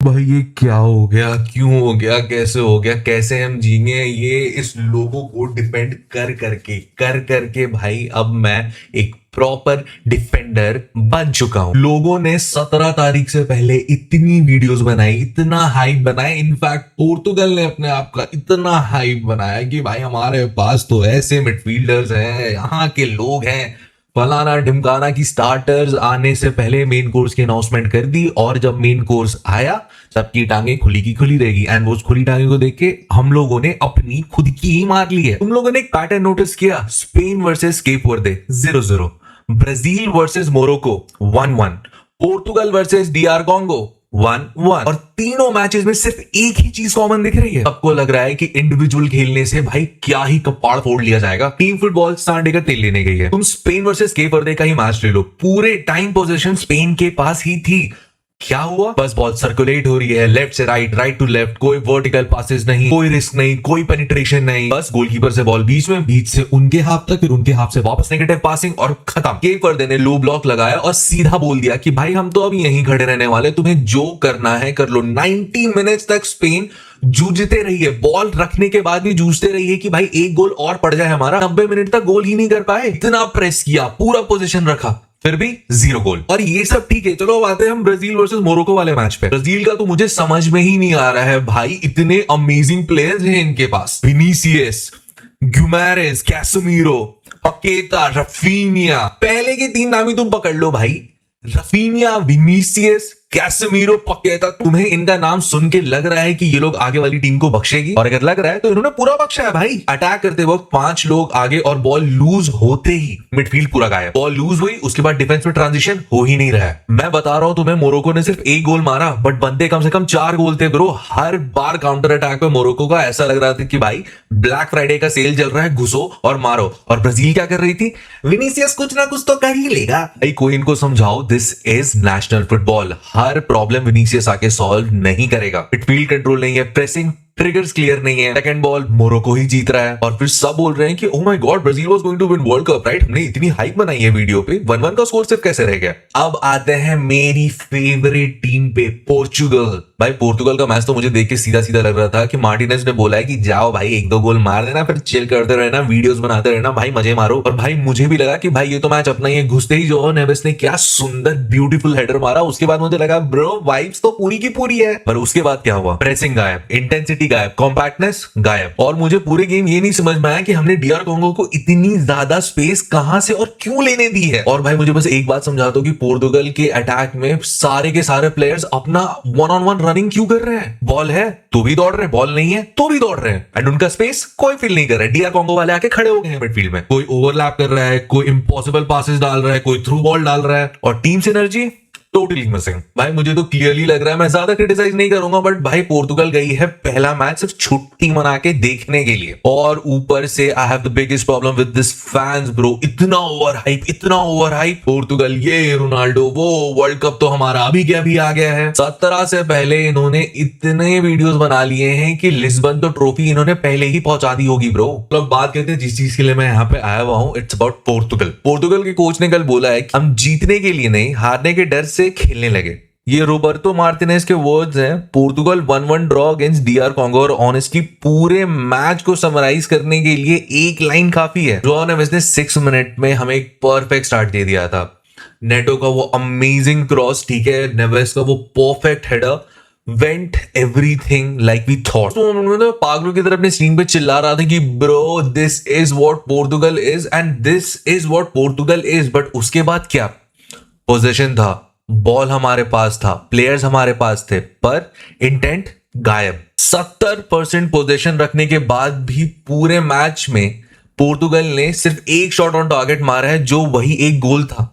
भाई ये क्या हो गया, क्यों हो गया, कैसे हो गया, कैसे हम जीएंगे ये इस लोगों को डिपेंड कर करके भाई अब मैं एक प्रॉपर डिफेंडर बन चुका हूं। लोगों ने 17 तारीख से पहले इतनी वीडियोस बनाई, इतना हाइप बनाया, इनफैक्ट पोर्तुगल ने अपने आप का इतना हाइप बनाया कि भाई हमारे पास तो ऐसे मिडफील्डर्स हैं, यहाँ के लोग हैं, फलाना ढिमकाना की स्टार्टर्स आने से पहले मेन कोर्स की अनाउंसमेंट कर दी। और जब मेन कोर्स आया सबकी टांगे खुली की खुली रहेगी। एंड उस खुली टांगे को देख के हम लोगों ने अपनी खुद की ही मार ली है। तुम लोगों ने एक पैटर्न नोटिस किया? Spain versus Cape Verde 0-0, Brazil versus Morocco 1-1, Portugal versus DR Congo 1-1। और तीनों मैचेस में सिर्फ एक ही चीज कॉमन दिख रही है। सबको लग रहा है कि इंडिविजुअल खेलने से भाई क्या ही कपाड़ फोड़ लिया जाएगा। टीम फुटबॉल सांडे का तेल लेने गई है। तुम स्पेन वर्सेस केप वर्दे का ही मैच ले लो, पूरे टाइम पोजीशन स्पेन के पास ही थी। क्या हुआ? बस बॉल सर्कुलेट हो रही है लेफ्ट से राइट, राइट टू लेफ्ट, कोई वर्टिकल पासेस नहीं, कोई रिस्क नहीं, कोई पेनिट्रेशन नहीं। बस गोलकीपर से बॉल बीच में, बीच से उनके हाथ तक, फिर उनके हाथ से वापस नेगेटिव पासिंग और खत्म। केप वर्दे ने लो ब्लॉक लगाया और सीधा बोल दिया कि भाई हम तो अब यहीं खड़े रहने वाले, तुम्हें जो करना है कर लो। 90 मिनट्स तक स्पेन जूझते रही है, बॉल रखने के बाद भी जूझते रही है कि भाई एक गोल और पड़ जाए हमारा। 90 मिनट तक गोल ही नहीं कर पाए, इतना प्रेस किया, पूरा पोजीशन रखा, फिर भी 0 गोल। और ये सब ठीक है, चलो अब आते हैं हम ब्राजील वर्सेस मोरक्को वाले मैच पे। ब्राजील का तो मुझे समझ में ही नहीं आ रहा है भाई, इतने अमेजिंग प्लेयर्स हैं इनके पास। Vinicius, Guimaraes, Casemiro, Paqueta, Raphinha, पहले के 3 नाम ही तुम पकड़ लो भाई। Raphinha, Vinicius, Casemiro, Paqueta. तुम्हें इनका नाम सुन के लग रहा है कि ये लोग आगे वाली टीम को बख्शेगी? और अगर लग रहा है तो इन्होंने पूरा बख्शा है भाई। अटैक करते वक्त 5 लोग आगे और बॉल लूज होते ही मिडफील्ड पूरा गायब। बॉल लूज हुई, उसके बाद डिफेंस में ट्रांजिशन हो ही नहीं रहा है। मैं बता रहा हूं तुम्हें, मोरक्को ने सिर्फ 1 गोल मारा बट बनते कम से कम 4 गोल थे ब्रो। हर बार काउंटर अटैक पे मोरक्को का ऐसा लग रहा था कि भाई ब्लैक फ्राइडे का सेल चल रहा है, घुसो और मारो। और ब्राजील क्या कर रही थी? विनीसियस कुछ ना कुछ तो कर ही लेगा भाई। कोई इनको समझाओ, this is national football. Her problem Vinicius आके सॉल्व नहीं करेगा। मिडफील्ड कंट्रोल नहीं है, प्रेसिंग ट्रिगर्स क्लियर नहीं है, सेकंड बॉल मोरक्को ही जीत रहा है। और फिर सब बोल रहे हैं कि oh my god, Brazil was going to win world cup, right? हमने इतनी हाइप बनाई है वीडियो पे, 1-1 का स्कोर सिर्फ कैसे रह गया? अब आते हैं मेरी फेवरेट टीम पे, पोर्चुगल। भाई पोर्तुगल का मैच तो मुझे देख के सीधा सीधा लग रहा था कि मार्टिनेज ने बोला है कि जाओ भाई 1-2 गोल मार देना, फिर चिल करते रहना, वीडियोस बनाते रहना, भाई मजे मारो। और भाई मुझे भी लगा कि भाई ये तो मैच अपना ही है। घुसते ही जोओ नेवेस ने क्या सुंदर ब्यूटीफुल हेडर मारा। उसके बाद मुझे लगा ब्रो वाइब्स तो पूरी की पूरी है। पर उसके बाद क्या हुआ? प्रेसिंग गायब, इंटेंसिटी गायब, कॉम्पैक्टनेस गायब। और मुझे पूरे गेम ये नहीं समझ में आया कि हमने डीआर कॉन्गो को इतनी ज्यादा स्पेस कहां से और क्यों लेने दी है। और भाई मुझे बस एक बात समझा दो कि पोर्तुगल के अटैक में सारे के सारे प्लेयर्स अपना 1-on-1 रनिंग क्यों कर रहे हैं? बॉल है तो भी दौड़ रहे हैं, बॉल नहीं है तो भी दौड़ रहे हैं, एंड उनका स्पेस कोई फिल नहीं कर रहा है। डीआर कॉन्गो वाले आके खड़े हो गए हैं मिडफील्ड में, कोई ओवरलैप कर रहा है, कोई इंपॉसिबल पासेस डाल रहा है, कोई थ्रू बॉल डाल रहा है, और टीम सिनर्जी टोटली मिसिंग। भाई मुझे तो क्लियरली लग रहा है, मैं ज्यादा क्रिटिसाइज नहीं करूंगा, बट भाई पोर्तुगल गई है पहला मैच सिर्फ छुट्टी मना के देखने के लिए। और ऊपर से I have the biggest problem with this fans bro. इतना ओवर हाइप, इतना ओवर हाइप। पोर्तुगल ये, रोनाल्डो वो, वर्ल्ड कप तो हमारा अभी क्या भी आ गया है। 17 से पहले इन्होंने इतने वीडियोस बना लिए हैं कि लिस्बन तो ट्रॉफी इन्होंने पहले ही पहुंचा दी होगी ब्रो। लोग बात करते हैं जिस चीज के लिए मैं यहाँ पे आया हुआ हूँ, इट्स अबाउट पोर्तुगल। पोर्तुगल के कोच ने कल बोला है कि हम जीतने के लिए नहीं, हारने के डर से खेलने लगे। ये रोबर्टो मार्टिनेज के वर्ड्स हैं। Portugal 1-1 draw against DR Congo. और ऑनेस्टली पूरे मैच को समराइज करने के लिए एक लाइन काफी है। जोआओ नेवेस ने 6 मिनट में हमें एक परफेक्ट स्टार्ट दे दिया था। नेटो का वो अमेजिंग क्रॉस, ठीक है, नेवेस का वो perfect header, went everything like we thought. तो पागलों की तरह अपने स्क्रीन पे चिल्ला रहा था कि bro this is what Portugal is and this is what Portugal is. But उसके बाद क्या? पोजीशन था, बॉल हमारे पास था, प्लेयर्स हमारे पास थे, पर इंटेंट गायब। 70% पोजीशन रखने के बाद भी पूरे मैच में पोर्तुगल ने सिर्फ एक शॉट ऑन टारगेट मारा है, जो वही एक गोल था।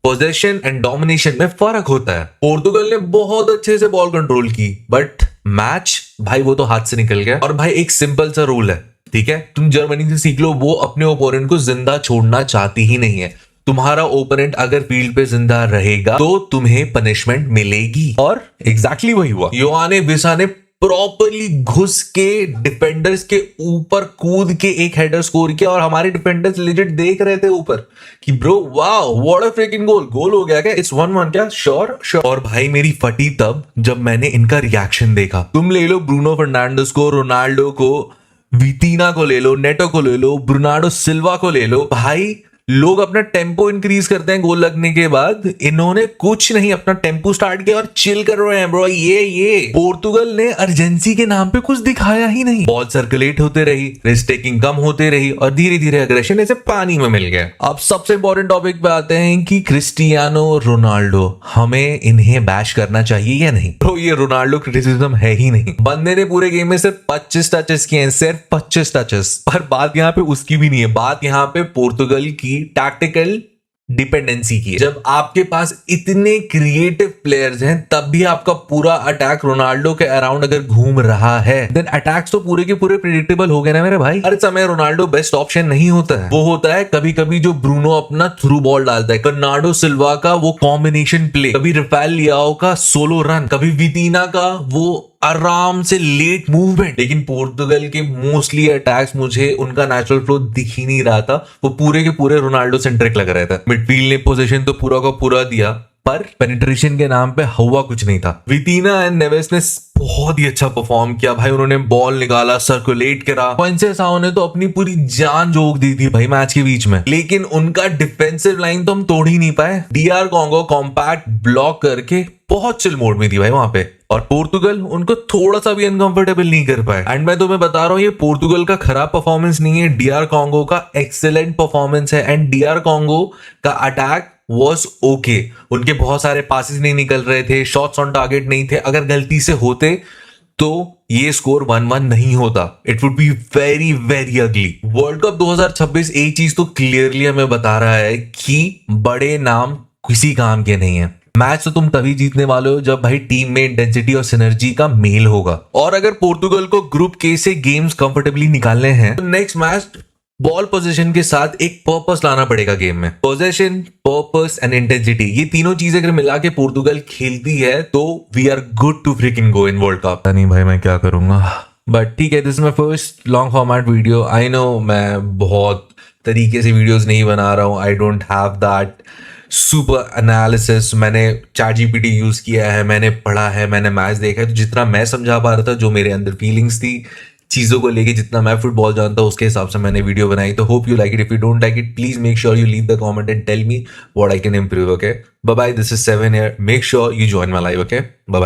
पोजीशन एंड डोमिनेशन में फर्क होता है। पोर्तुगल ने बहुत अच्छे से बॉल कंट्रोल की, बट मैच भाई वो तो हाथ से निकल गया। और भाई एक सिंपल सा रूल है, ठीक है, तुम जर्मनी से सीख लो, वो अपने ओपोनेंट को जिंदा छोड़ना चाहती ही नहीं है। तुम्हारा ओपोनेंट अगर फील्ड पे जिंदा रहेगा तो तुम्हें पनिशमेंट मिलेगी। और एग्जैक्टली वही हुआ। योहाने विसा ने प्रॉपरली घुस के डिफेंडर्स के ऊपर कूद के एक हेडर स्कोर किया और हमारे डिफेंडर्स लेजिट देख रहे थे ऊपर कि bro wow what a freaking goal हो गया क्या, इट्स 1-1 क्या, श्योर। और भाई मेरी फटी तब जब मैंने इनका रिएक्शन देखा। तुम ले लो ब्रूनो फर्नांडिस को, रोनाल्डो को, वितीना को ले लो, नेटो को ले लो, ब्रुनार्डो सिल्वा को ले लो, भाई लोग अपना टेम्पो इंक्रीज करते हैं गोल लगने के बाद, इन्होंने कुछ नहीं, अपना टेम्पो स्टार्ट किया और चिल कर रहे हैं ब्रो। ये पोर्तुगल ने अर्जेंसी के नाम पे कुछ दिखाया ही नहीं। बॉल सर्कुलेट होते रही, रिस्क टेकिंग कम होते रही और धीरे धीरे अग्रेशन ऐसे पानी में मिल गया। अब सबसे इंपॉर्टेंट टॉपिक पे आते हैं कि क्रिस्टियानो रोनाल्डो, हमें इन्हें बैश करना चाहिए या नहीं। तो ये रोनाल्डो क्रिटिसिज्म है ही नहीं। बंदे ने पूरे गेम में सिर्फ 25 टचेस किए हैं, सिर्फ 25 टचेस। पर बात यहाँ पे उसकी भी नहीं है, बात यहाँ पे पोर्तुगल की टैक्टिकल डिपेंडेंसी की है। जब आपके पास इतने क्रिएटिव प्लेयर्स हैं तब भी आपका पूरा अटैक रोनाल्डो के अराउंड अगर घूम रहा है, देन अटैक्स तो पूरे के पूरे प्रेडिक्टेबल हो गए ना मेरे भाई। हर समय रोनाल्डो बेस्ट ऑप्शन नहीं होता है, वो होता है कभी कभी जो ब्रूनो अपना थ्रू बॉल डालता है, कर्नाडो सिल्वा का वो कॉम्बिनेशन प्ले, कभी रफेल लियाओ का सोलो रन, कभी वितीना का वो आराम से लेट मूवमेंट। लेकिन पोर्तुगल के मोस्टली अटैक्स मुझे उनका नेचुरल फ्लो दिख ही नहीं रहा था, वो पूरे के पूरे रोनाल्डो सेंट्रिक लग रहा था। मिडफील्ड ने पोजीशन तो पूरा का पूरा दिया पर पेनिट्रेशन के नाम पे हुआ कुछ नहीं था। वितीना एंड नेवेस ने बहुत ही अच्छा परफॉर्म किया भाई, उन्होंने बॉल निकाला, सर्कुलेट करा। क्वेंसेसाओ ने तो अपनी पूरी जान झोंक दी थी भाई मैच के बीच में, लेकिन उनका डिफेंसिव लाइन तो हम तोड़ ही नहीं पाए। डीआर कॉन्गो कॉम्पैक्ट ब्लॉक करके बहुत चिल मोड में थी भाई वहां पे, और पोर्तुगल उनको थोड़ा सा भी अनकंफर्टेबल नहीं कर पाए। एंड मैं तुम्हें बता रहा हूँ ये पोर्तुगल का खराब परफॉर्मेंस नहीं है, डीआर कॉन्गो का एक्सेलेंट परफॉर्मेंस है। एंड डीआर कॉन्गो का अटैक वॉज ओके, उनके बहुत सारे पासेस नहीं निकल रहे थे, शॉट्स ऑन टारगेट नहीं थे। अगर गलती से होते तो ये स्कोर 1-1 नहीं होता, it would be very very ugly. World cup 2026 एक चीज तो क्लियरली हमें बता रहा है कि बड़े नाम किसी काम के नहीं है। मैच तो तुम तभी जीतने वाले हो जब भाई टीम में इंटेंसिटी और सिनर्जी का मेल होगा। और अगर पोर्तुगल को ग्रुप के से गेम्स कंफर्टेबली निकालने हैं तो नेक्स्ट मैच बॉल पोजीशन के साथ एक पर्पस लाना पड़ेगा गेम में। पोजीशन, पर्पस एंड इंटेंसिटी, ये तीनों चीजें अगर मिला के पोर्तुगल खेलती है तो we are good to freaking go in world cup. नहीं भाई मैं क्या करूंगा, बट ठीक है, this is my first long format video. I know मैं बहुत तरीके से वीडियोस नहीं बना रहा हूँ, I don't have that super analysis. मैंने ChatGPT यूज किया है, मैंने पढ़ा है, मैंने मैच देखा है, तो जितना मैं समझा पा रहा था, जो मेरे अंदर फीलिंग्स थी चीजों को लेके, जितना मैं फुटबॉल जानता हूँ उसके हिसाब से मैंने वीडियो बनाई। तो hope you like it. If you don't like it please make sure you leave the comment and tell me what I can improve. Okay bye bye, this is 7 here, make sure you join my live. Okay bye bye.